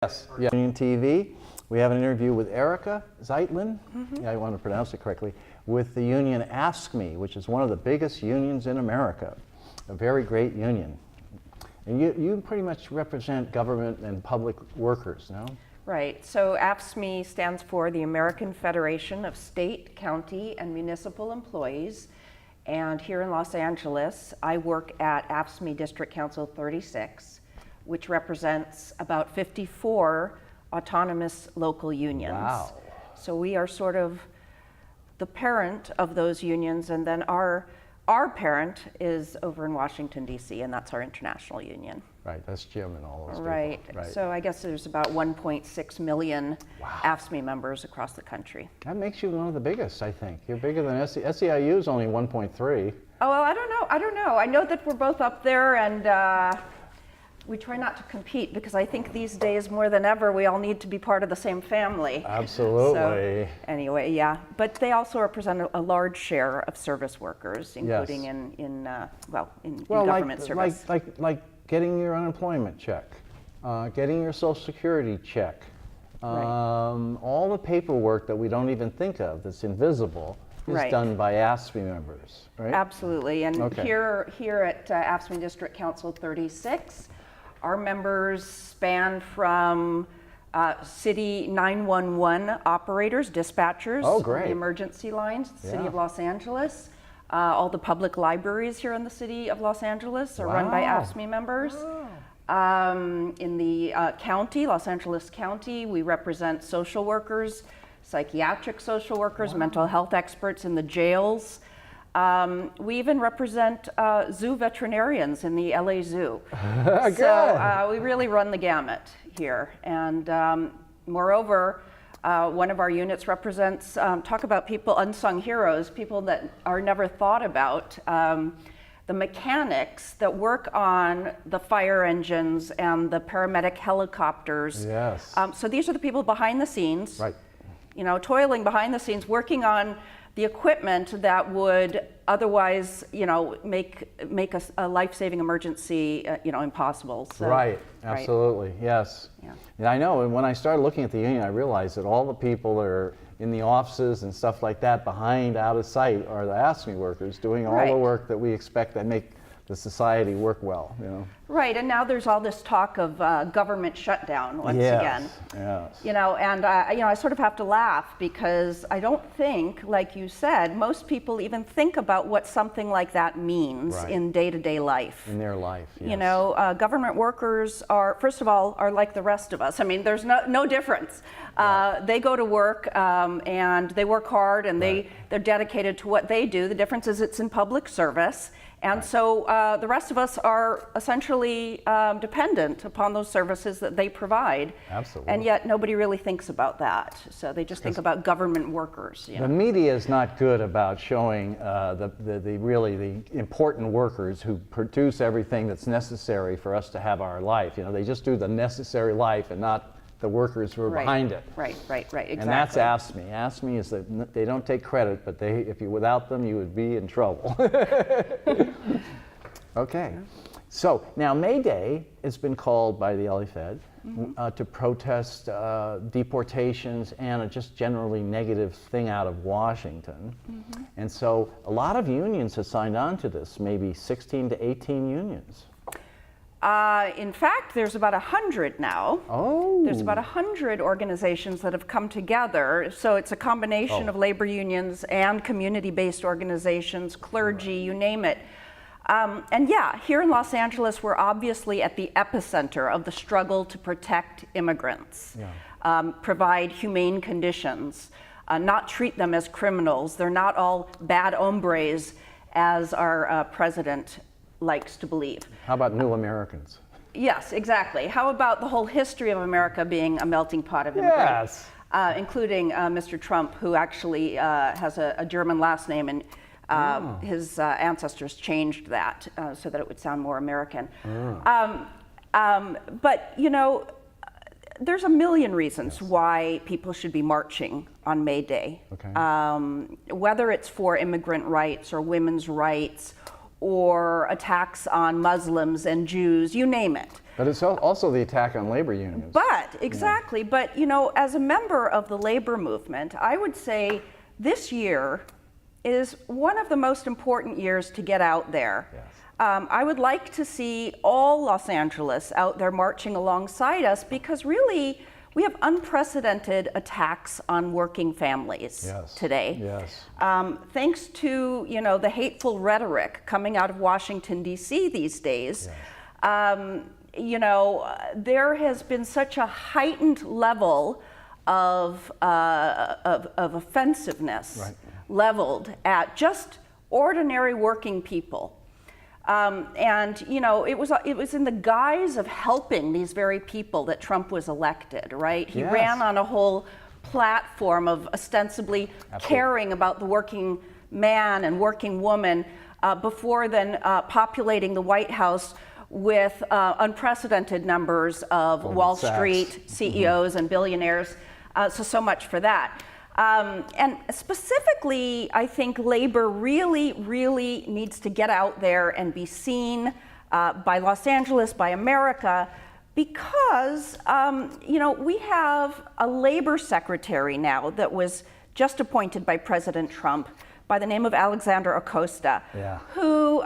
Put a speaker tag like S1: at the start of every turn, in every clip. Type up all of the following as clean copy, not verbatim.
S1: Yes, yeah. Union TV. We have an interview with Erica Zeitlin, yeah, I want to pronounce it correctly, with the union AFSCME, which is one of the biggest unions in America, a very great union. And you pretty much represent government and public workers, no?
S2: Right, so AFSCME stands for the American Federation of State, County, and Municipal Employees. And here in Los Angeles, I work at AFSCME District Council 36, which represents about 54 autonomous local unions.
S1: Wow.
S2: So we are sort of the parent of those unions, and then our parent is over in Washington, D.C., and that's our international union.
S1: Right, that's Jim and all those
S2: Right.
S1: people. Right.
S2: So I guess there's about 1.6 million
S1: Wow.
S2: AFSCME members across the country.
S1: That makes you one of the biggest, I think. You're bigger than SEIU is only 1.3.
S2: Oh, well, I don't know. I know that we're both up there, and we try not to compete because I think these days more than ever we all need to be part of the same family.
S1: Absolutely.
S2: So, anyway, yeah. But they also represent a large share of service workers, including
S1: Yes.
S2: in government service.
S1: Like getting your unemployment check, getting your Social Security check,
S2: Right.
S1: all the paperwork that we don't even think of that's invisible is
S2: Right.
S1: done by AFSCME members, right?
S2: Absolutely, and
S1: Okay.
S2: here at AFSCME District Council 36, our members span from city 911 operators, dispatchers,
S1: Oh, great.
S2: the emergency lines, the City
S1: Yeah.
S2: of Los Angeles. All the public libraries here in the City of Los Angeles are run by
S1: Wow.
S2: AFSCME members. In the county, Los Angeles County, we represent social workers, psychiatric social workers, mental health experts in the jails. We even represent zoo veterinarians in the LA Zoo. So we really run the gamut here. And moreover, one of our units represents, talk about people, unsung heroes, people that are never thought about. The mechanics that work on the fire engines and the paramedic helicopters.
S1: Yes.
S2: So these are the people behind the scenes.
S1: Right.
S2: You know, toiling behind the scenes, working on the equipment that would otherwise, make a life-saving emergency, impossible. So,
S1: Right, absolutely, yes.
S2: Yeah.
S1: And I know, and when I started looking at the union, I realized that all the people that are in the offices and stuff like that behind, out of sight, are the AFSCME workers doing all the
S2: Right.
S1: work that we expect that make the society work well,
S2: Right, and now there's all this talk of government shutdown once
S1: Yes,
S2: again.
S1: yes.
S2: And I sort of have to laugh because I don't think, like you said, most people even think about what something like that means
S1: Right.
S2: in day-to-day life.
S1: In their life, yes.
S2: Government workers are, first of all, are like the rest of us. I mean, there's no difference. They go to work and they work hard and
S1: Right.
S2: they're dedicated to what they do. The difference is it's in public service. And so the rest of us are essentially dependent upon those services that they provide.
S1: Absolutely.
S2: And yet nobody really thinks about that. So they just think about government workers.
S1: The media is not good about showing the important workers who produce everything that's necessary for us to have our life. They just do the necessary life and not the workers who are behind it.
S2: Right, exactly.
S1: And that's AFSCME. AFSCME is that they don't take credit, but without them, you would be in trouble. Okay. So now May Day has been called by the LA Fed to protest deportations and a just generally negative thing out of Washington. And so a lot of unions have signed on to this, maybe 16 to 18 unions.
S2: In fact, there's about 100 now.
S1: Oh.
S2: There's about 100 organizations that have come together. So it's a combination of labor unions and community-based organizations, clergy, you name it. And yeah, here in Los Angeles, we're obviously at the epicenter of the struggle to protect immigrants, provide humane conditions, not treat them as criminals. They're not all bad hombres, as our president likes to believe.
S1: How about new Americans?
S2: Yes, exactly. How about the whole history of America being a melting pot of immigrants?
S1: Yes.
S2: Including Mr. Trump, who actually has a German last name, and his ancestors changed that so that it would sound more American. But, there's a million reasons why people should be marching on May Day.
S1: Okay.
S2: Whether it's for immigrant rights or women's rights or attacks on Muslims and Jews, you name it.
S1: But it's also the attack on labor unions.
S2: But, exactly, but you know, as a member of the labor movement, I would say this year is one of the most important years to get out there.
S1: Yes.
S2: I would like to see all Los Angeles out there marching alongside us, because really we have unprecedented attacks on working families today.
S1: Yes.
S2: Thanks to, you know, the hateful rhetoric coming out of Washington, D.C. these days. Yes. You know, there has been such a heightened level of offensiveness leveled at just ordinary working people. And you know, it was in the guise of helping these very people that Trump was elected, right? He ran on a whole platform of ostensibly caring about the working man and working woman, before then populating the White House with unprecedented numbers of Wall Street CEOs and billionaires. So much for that. And specifically, I think labor really, really needs to get out there and be seen by Los Angeles, by America, because you know, we have a labor secretary now that was just appointed by President Trump by the name of Alexander Acosta, who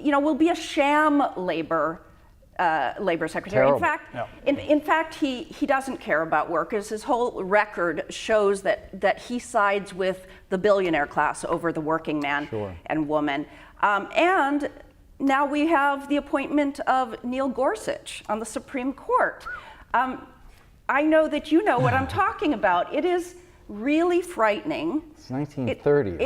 S2: you know, will be a sham labor secretary.
S1: Terrible.
S2: In fact, he doesn't care about workers. His whole record shows that he sides with the billionaire class over the working man and woman. And now we have the appointment of Neil Gorsuch on the Supreme Court. I know that you know what I'm talking about. It is really frightening.
S1: It's 1930.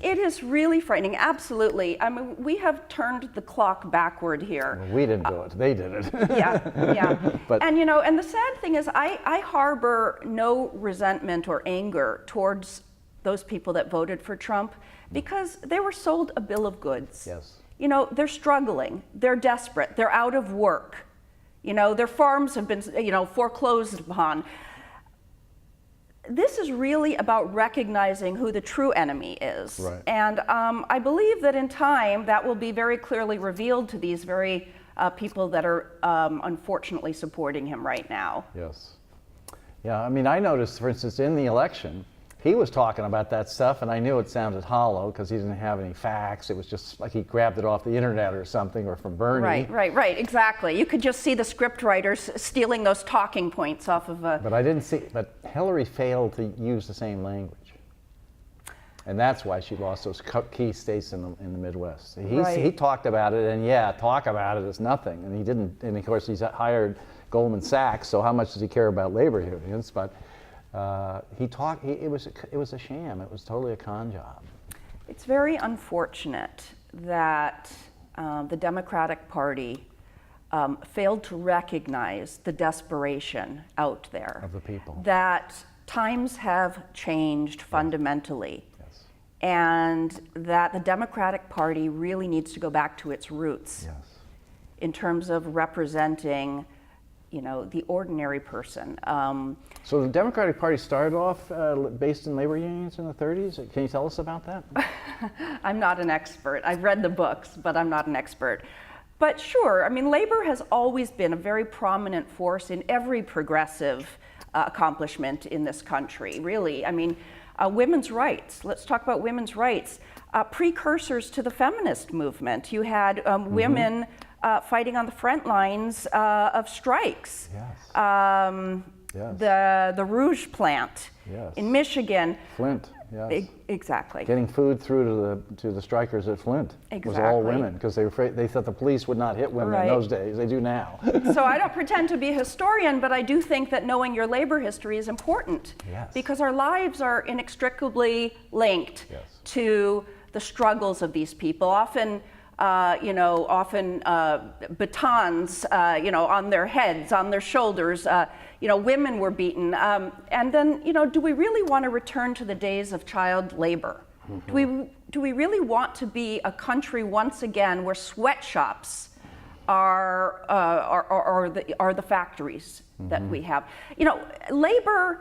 S2: It is really frightening, absolutely. I mean, we have turned the clock backward here.
S1: Well, we didn't do it, they did it.
S2: Yeah.
S1: But,
S2: and you know, and the sad thing is I harbor no resentment or anger towards those people that voted for Trump, because they were sold a bill of goods.
S1: Yes.
S2: You know, they're struggling, they're desperate, they're out of work. You know, their farms have been, you know, foreclosed upon. This is really about recognizing who the true enemy is.
S1: Right.
S2: And I believe that in time that will be very clearly revealed to these very people that are unfortunately supporting him right now.
S1: Yes. Yeah, I mean, I noticed, for instance, in the election, he was talking about that stuff, and I knew it sounded hollow because he didn't have any facts. It was just like he grabbed it off the internet or something, or from Bernie.
S2: Right, exactly. You could just see the script writers stealing those talking points off of a...
S1: But Hillary failed to use the same language. And that's why she lost those key states in the Midwest. He talked about it, and talk about it is nothing. And he didn't, and of course he's hired Goldman Sachs, so how much does he care about labor unions? But it was a sham. It was totally a con job.
S2: It's very unfortunate that the Democratic Party failed to recognize the desperation out there.
S1: Of the people.
S2: That times have changed fundamentally. Yes. And that the Democratic Party really needs to go back to its roots.
S1: Yes. In
S2: terms of representing, you know, the ordinary person.
S1: So the Democratic Party started off based in labor unions in the 30s. Can you tell us about that?
S2: I'm not an expert. I've read the books, but I'm not an expert. But sure, I mean, labor has always been a very prominent force in every progressive accomplishment in this country, really. I mean, women's rights. Let's talk about women's rights. Precursors to the feminist movement. You had women fighting on the front lines of strikes.
S1: Yes.
S2: The Rouge plant in Michigan.
S1: Flint, yes.
S2: Exactly.
S1: Getting food through to the strikers at Flint was all women, because they thought the police would not hit women in those days. They do now.
S2: So I don't pretend to be a historian, but I do think that knowing your labor history is important.
S1: Yes.
S2: Because our lives are inextricably linked to the struggles of these people. Often batons, on their heads, on their shoulders. Women were beaten. And then, do we really want to return to the days of child labor? Mm-hmm. Do we really want to be a country once again where sweatshops are the factories that we have? Labor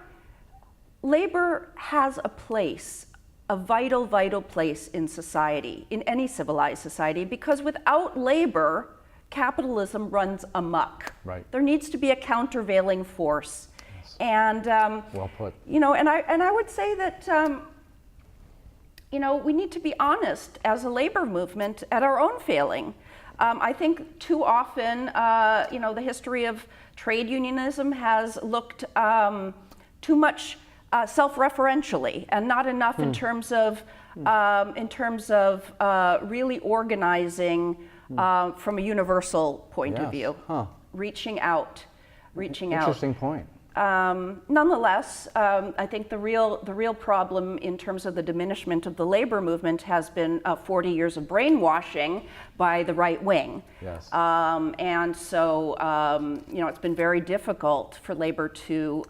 S2: has a place a vital, vital place in society, in any civilized society, because without labor, capitalism runs amok.
S1: Right.
S2: There needs to be a countervailing force.
S1: Yes.
S2: And,
S1: Well put.
S2: you know, and I would say that, you know, we need to be honest as a labor movement at our own failing. I think too often, you know, the history of trade unionism has looked too much self-referentially and not enough in terms of really organizing from a universal point of
S1: Yes.
S2: view, reaching out.
S1: Interesting point.
S2: Nonetheless, I think the real problem in terms of the diminishment of the labor movement has been 40 years of brainwashing by the right wing.
S1: Yes.
S2: And so, you know, it's been very difficult for labor to...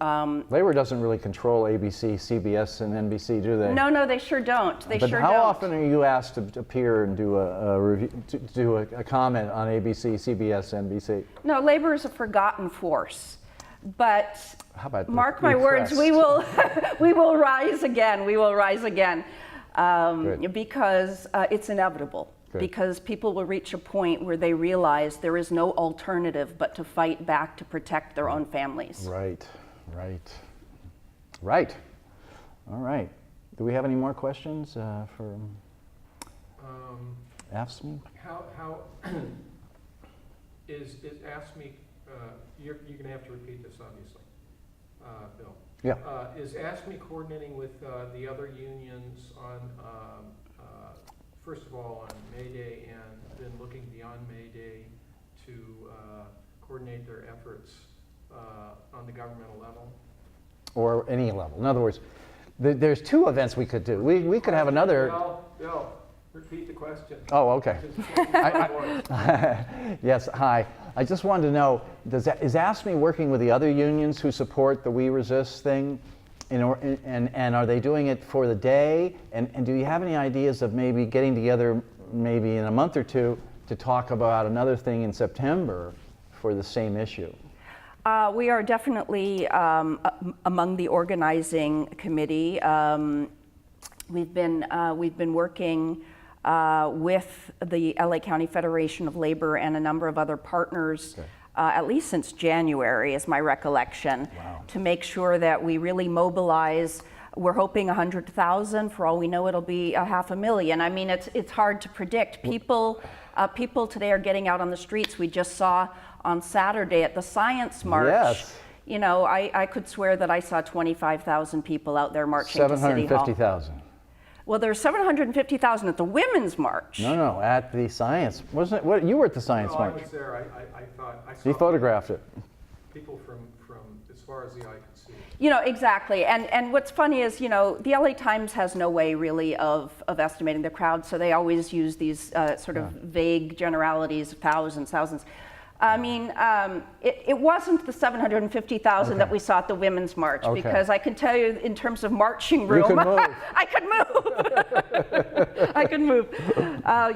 S1: Labor doesn't really control ABC, CBS, and NBC, do they?
S2: No, they sure don't. They
S1: But
S2: sure
S1: how
S2: don't.
S1: often are you asked to appear and do a review, to do a comment on ABC, CBS, NBC?
S2: No, labor is a forgotten force. But
S1: How about
S2: mark my words, we will we will rise again. We will rise again because it's inevitable.
S1: Good.
S2: Because people will reach a point where they realize there is no alternative but to fight back to protect their own families.
S1: Right. All right. Do we have any more questions for AFSCME?
S3: How is AFSCME? You're going to have to repeat this, obviously, Bill.
S1: Yeah.
S3: Is AFSCME coordinating with the other unions on, first of all, on May Day, and then looking beyond May Day to coordinate their efforts on the governmental level?
S1: Or any level. In other words, there's two events we could do. We could have another.
S3: Bill, repeat the question.
S1: Oh, okay. Yes, hi. I just wanted to know, is AFSCME working with the other unions who support the We Resist thing? And are they doing it for the day? And do you have any ideas of maybe getting together maybe in a month or two to talk about another thing in September for the same issue?
S2: We are definitely among the organizing committee. We've been working with the LA County Federation of Labor and a number of other partners, at least since January, is my recollection, to make sure that we really mobilize. We're hoping 100,000. For all we know, it'll be 500,000. I mean, it's hard to predict. People today are getting out on the streets. We just saw on Saturday at the Science March.
S1: Yes.
S2: You know, I could swear that I saw 25,000 people out there marching to City Hall.
S1: 750,000.
S2: Well, there's 750,000 at the Women's March.
S1: No, at the Science. Wasn't it? What, you were at the Science
S3: No,
S1: March.
S3: I was there. I thought I saw
S1: You photographed it.
S3: people from as far as the eye could see.
S2: You know, exactly. And what's funny is, you know, the LA Times has no way really of estimating the crowd, so they always use these sort of vague generalities of thousands. I mean, it wasn't the 750,000 that we saw at the Women's March, because I can tell you in terms of marching room,
S1: You could move.
S2: I could move. I could move.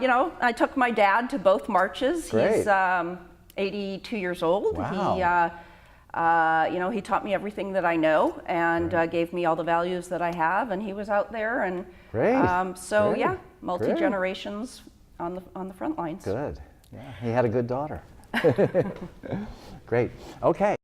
S2: You know, I took my dad to both marches.
S1: Great.
S2: He's 82 years old.
S1: Wow.
S2: You know, he taught me everything that I know and gave me all the values that I have, and he was out there. And so,
S1: Great.
S2: yeah, multi-generations on the front lines.
S1: Good. Yeah, he had a good daughter. Great. Okay.